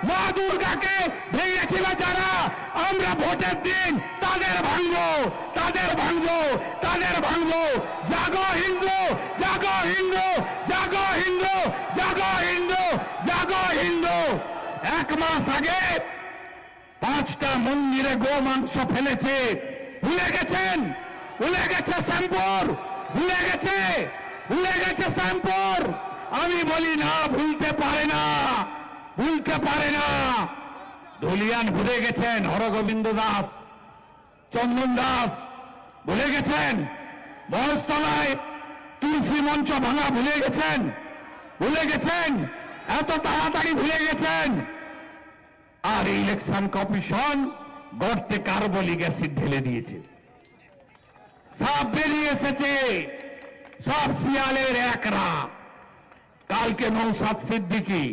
মা দুর্গাকে ভেঙেছিল যারা, আমরা ভোটের দিন তাদের ভাঙবো, তাদের ভাঙবো, তাদের ভাঙবো। জাগো হিন্দু, জাগো হিন্দু, জাগো হিন্দু, জাগো হিন্দু, জাগো হিন্দু। 1 মাস আগে 5টা মন্দিরে গো মাংস ফেলেছে, ভুলে গেছেন? ভুলে গেছে শ্যামপুর, ভুলে গেছে, ভুলে গেছে শ্যামপুর। আমি বলি না, ভুলতে পারে না, ভুলতে পারে না। ধুলিয়ান ভুলে গেছেন, হরগোবিন্দ দাস, চন্দন দাস ভুলে গেছেন, বরস্তলায় তুলসী মঞ্চ ভাঙা ভুলে গেছেন, ভুলে গেছেন, এত তাড়াতাড়ি ভুলে গেছেন। আর ইলেকশন কমিশন গর্তে কার্বলিক অ্যাসিড ঢেলে দিয়েছে, সব বেরিয়ে এসেছে, সব শিয়ালের একরা। কালকে নৌসাদ সিদ্দিকী,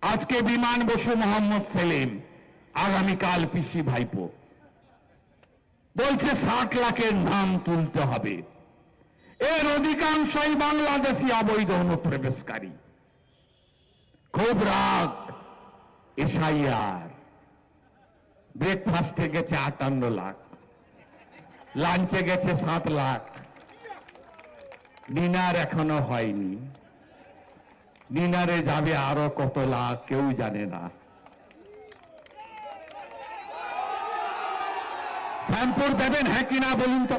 আজকে বিমান বসু, মোহাম্মদ সেলিম, আগামীকাল পিসি ভাইপো। বলছে 60 লাখের নাম তুলতে হবে। এর অধিকাংশই বাংলাদেশি অবৈধ অনুপ্রবেশকারী। খুব রাগ। এসআইআর ব্রেকফাস্টে গেছে 58 লাখ, লাঞ্চে গেছে 7 লাখ, ডিনার এখনো হয়নি। ডিনারে যাবে আরো কত লাখ কেউ জানে না। শ্যামপুর দেবেন হ্যাঁ কিনা বলুন তো,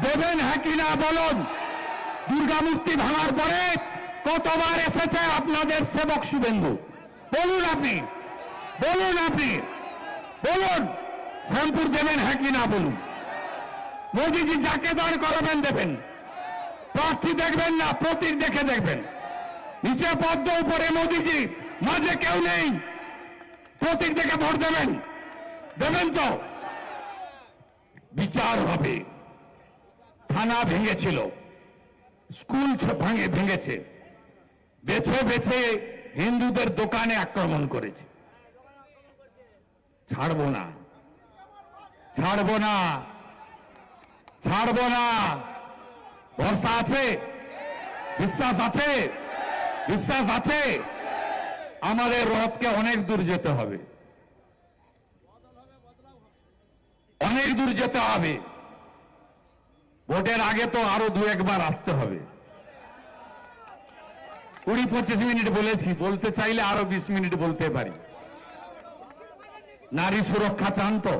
দেবেন হ্যাঁ কিনা বলুন। দুর্গা মূর্তি ভাঙার পরে কতবার এসেছে আপনাদের সেবক শুভেন্দু? বলুন আপনি, বলুন আপনি, বলুন। শ্যামপুর দেবেন হ্যাঁ কিনা বলুন। মোদিজি যাকে দাঁড় করাবেন দেবেন, প্রার্থী দেখবেন না, প্রতীক দেখে দেখবেন। নিচে পদ্ম, উপরে মোদিজি, মাঝে কেউ নেই, প্রতীক দেখে ভোট দেবেন, দেবেন তো। বিচার হবে। থানা ভেঙেছিল, স্কুল ভেঙেছে, বেছে বেছে হিন্দুদের দোকানে আক্রমণ করেছে। ছাড়বো না, ছাড়বো না, ছাড়বো না। ভরসা আছে, বিশ্বাস আছে, বিশ্বাস আছে। আমাদের রথকে অনেক দূর যেতে হবে, অনেক দূর যেতে হবে। ভোটের আগে তো আরো 2-1 বার আসতে হবে। 20-25 মিনিট বলেছি, বলতে চাইলে আরো 20 মিনিট বলতে পারি। নারী সুরক্ষা চান তো?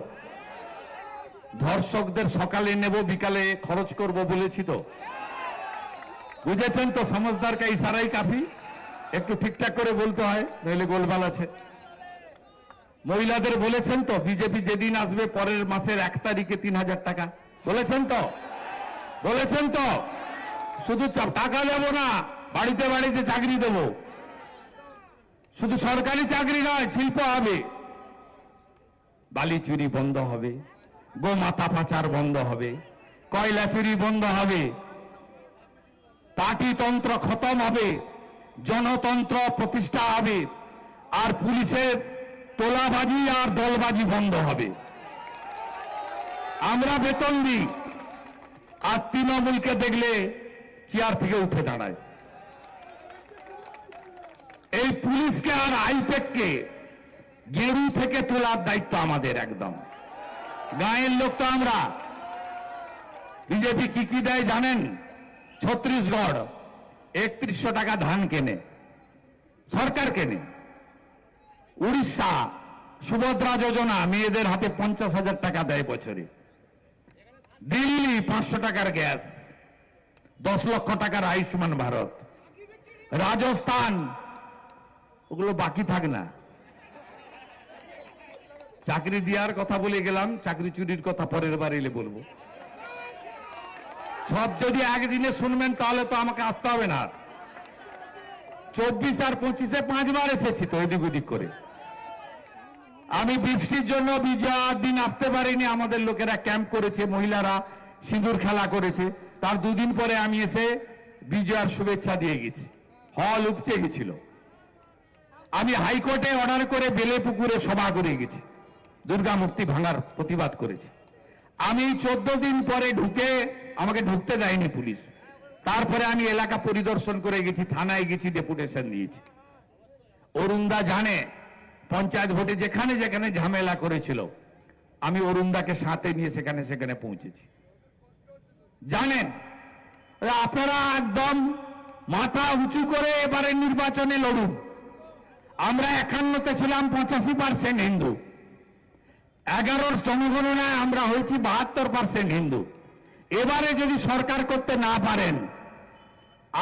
ধর্ষকদের সকালে নেব, বিকালে খরচ করব বলেছি তো, বুঝেছেন তো? সমঝদার কা ইশারাই কাফি। একটু ঠিকঠাক করে বলতে হয়, নইলে গোলমাল আছে। মহিলাদের বলেছেন তো, বিজেপি যেদিন আসবে পরের মাসের 1 তারিখে 3000 টাকা, বলেছেন তো, বলেছেন তো। শুধু টাকা দেব না, বাড়িতে বাড়িতে চাকরি দেব। শুধু সরকারি চাকরি নয়, শিল্প হবে। বালি চুরি বন্ধ হবে, গোমাতা পাচার বন্ধ হবে, কয়লা চুরি বন্ধ হবে, পার্টিতন্ত্র খতম হবে, জনতন্ত্র প্রতিষ্ঠা হবে, আর পুলিশের তোলাবাজি আর দলবাজি বন্ধ হবে। আমরা বেতন দিই, আর তৃণমূলকে দেখলে চেয়ার থেকে উঠে দাঁড়ায়। এই পুলিশকে আর আইপ্যাককে গেরু থেকে তোলার দায়িত্ব আমাদের একদম। গাঁয়ের লোক তো আমরা। বিজেপি কি কি দেয় জানেন? ছত্তিশগড় 3100 টাকা ধান কেনে, সরকার কেনে। উড়িষ্যা সুভদ্রা যোজনা, মেয়েদের হাতে 50,000 টাকা দেয় বছরে। দিল্লি 500 টাকার গ্যাস, 10 লক্ষ টাকার আয়ুষ্মান ভারত। রাজস্থান, ওগুলো বাকি থাক না। চাকরি দেওয়ার কথা বলে গেলাম, চাকরি চুরির কথা পরের বার এলে বলবো। সব যদি একদিনে শুনবেন তাহলে তো আমাকে আসতে হবে না। 24 আর 25-এ 5 বার এসেছি তো এদিক ওদিক করে। আমি বৃষ্টির জন্য বিজয়ার দিন আসতে পারিনি। আমাদের লোকেরা ক্যাম্প করেছে, মহিলারা সিঁদুর খেলা করেছে। তার 2 দিন পরে আমি এসে বিজয়ার শুভেচ্ছা দিয়ে গেছি। হল উপচে গেছিল। আমি হাইকোর্টে অর্ডার করে বেলে পুকুরে সভা করে গেছি, দুর্গা মূর্তি ভাঙার প্রতিবাদ করেছি। আমি 14 দিন পরে ঢুকে, আমাকে ঢুকতে দেয়নি পুলিশ। তারপরে আমি এলাকা পরিদর্শন করে গেছি, থানায় গেছি, ডেপুটেশন দিয়েছি। অরুণদা জানে পঞ্চায়েত ভোটে যেখানে যেখানে ঝামেলা করেছিল আমি অরুণদাকে সাথে নিয়ে সেখানে সেখানে পৌঁছেছি। জানেন আপনারা একদম মাথা উঁচু করে এবারে নির্বাচনে লড়ুন। আমরা 51-তে ছিলাম 85% হিন্দু, 11-র জনগণনায় আমরা হয়েছি 72% হিন্দু। এবারে যদি সরকার করতে না পারেন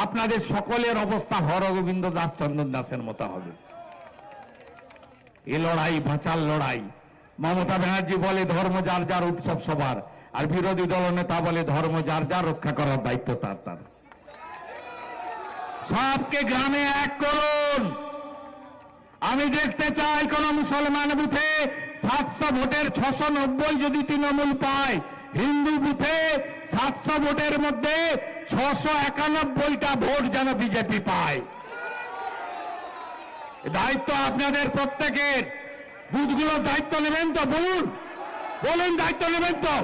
আপনাদের সকলের অবস্থা হরগোবিন্দ দাস চন্দন দাসের মতো হবে। এ লড়াই বাঁচার লড়াই। মমতা ব্যানার্জি বলে ধর্ম যার যার উৎসব সবার, আর বিরোধী দলনেতা বলে ধর্ম যার যার রক্ষা করার দায়িত্ব তার তার। সবকে গ্রামে এক করুন। আমি দেখতে চাই কোন মুসলমান বুথে 700 ভোটের 690 যদি তৃণমূল পায়, হিন্দু বুথে 700 ভোটের মধ্যে 691টা ভোট যেন বিজেপি পায়। দায়িত্ব আপনাদের প্রত্যেকের। বুথগুলোর দায়িত্ব নেবেন তো? বলুন বলুন, দায়িত্ব নেবেন তো?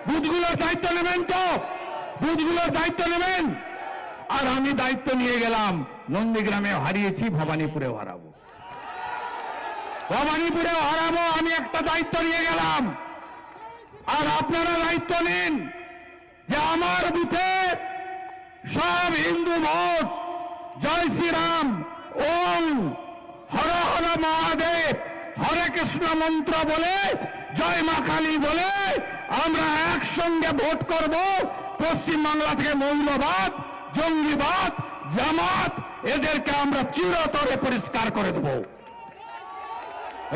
বুথগুলোর দায়িত্ব নেবেন তো? বুথগুলোর দায়িত্ব নেবেন। আর আমি দায়িত্ব নিয়ে গেলাম, নন্দীগ্রামে হারিয়েছি, ভবানীপুরেও হারাবো। ভবানীপুরেও হারাবো, আমি একটা দায়িত্ব নিয়ে গেলাম। আর আপনারা দায়িত্ব নিন যে আমার বুথে সব হিন্দু ভোট জয় শ্রীরাম, ওম হর হর মহাদেব, হরে কৃষ্ণ মন্ত্র বলে, জয় মা কালী বলে আমরা একসঙ্গে ভোট করব। পশ্চিমবাংলা থেকে মৌলবাদ, জঙ্গিবাদ, জামাত এদেরকে আমরা চিরতরে পরিষ্কার করে দেব।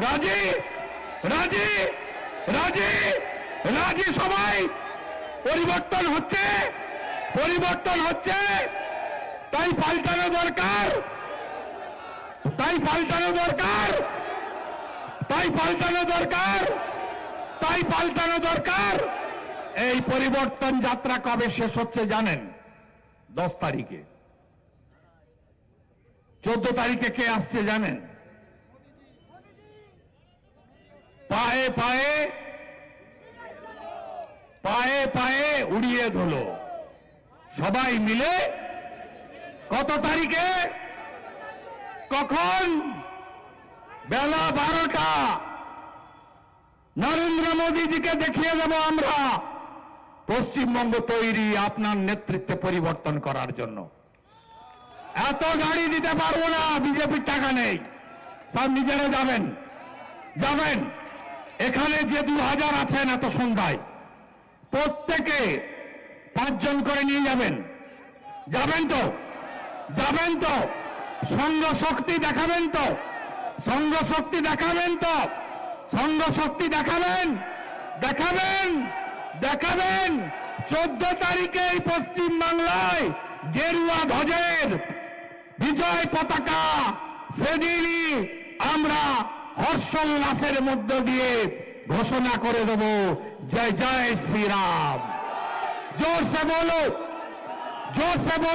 রাজি রাজি রাজি রাজি সবাই? পরিবর্তন হচ্ছে, পরিবর্তন হচ্ছে, তাই পাল্টানো দরকার, তাই পাল্টানো দরকার, তাই পাল্টানো দরকার, তাই পাল্টানো দরকার। এই পরিবর্তন যাত্রা কবে শেষ হচ্ছে জানেন? 10 তারিখে। 14 তারিখে কে আসছে জানেন? পায়ে পায়ে পায়ে পায়ে উড়িয়ে ধুলো সবাই মিলে। কত তারিখে? কখন? বেলা 12টা। নরেন্দ্র মোদীজিকে দেখিয়ে দেব আমরা পশ্চিমবঙ্গ তৈরি আপনার নেতৃত্বে পরিবর্তন করার জন্য। এত গাড়ি দিতে পারবো না, বিজেপির টাকা নেই, সব নিজেরা যাবেন যাবেন। এখানে যে 2000 আছেন এত সন্ধ্যায়, প্রত্যেকে 5 জন করে নিয়ে যাবেন। যাবেন তো? যাবেন তো? সংঘ শক্তি দেখাবেন তো? সংঘ শক্তি দেখাবেন তো? সংঘ শক্তি দেখাবেন, দেখাবেন, দেখাবেন। 14 তারিখে পশ্চিম বাংলায় গেরুয়া ধ্বজের বিজয় পতাকা সেদিনই আমরা হর্ষোল্লাসের মধ্য দিয়ে ঘোষণা করে দেব জয় জয় শ্রীরাম। জোর সে বলো, জোর সে বলো।